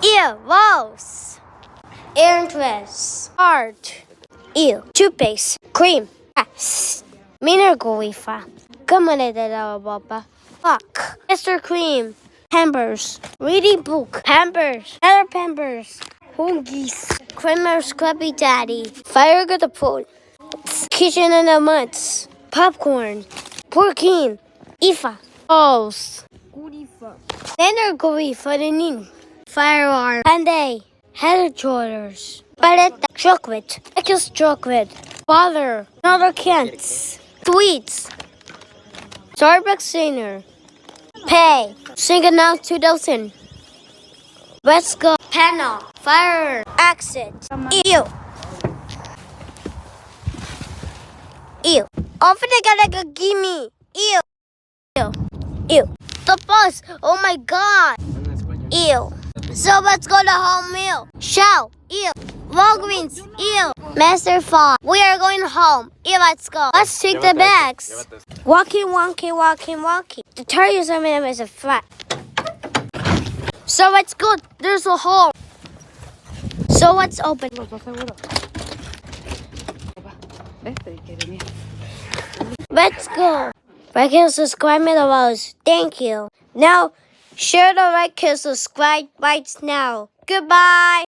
Ew, rose. Interest. Art. Ew. Toothpaste. Cream. Yes. Mineral wafer. Kamane de la baba. Fuck. Mr. Cream. Pampers. Reading book. Pampers. Other Pampers. Huggies. Kramer Scrubby Daddy. Fire good the pool. Kitchen in the months. Popcorn. Porkine. Ifa. Balls. Standard Guri for the nin. Firearm. Panday. Head shoulders. Palette. Chocolate. X chocolate. Father. Another cans. Sweets. Starbucks singer. Pay. Sing it now 2000. Let's go. Panel. Fire. Exit. Ew. Ew. Open the gotta gimme. Ew. Ew. Ew. The bus. Oh my god. Ew. So let's go to home meal. Shell. Ew. Walgreens. Ew. Master Fall. We are going home. Ew, let's go. Let's take the bags. Walking, walking, walking, walking. The tires are made as a flat. So let's go. There's a hole. So let's open. Let's go. Like and subscribe me the most. Thank you. Now, share the like and subscribe right now. Goodbye.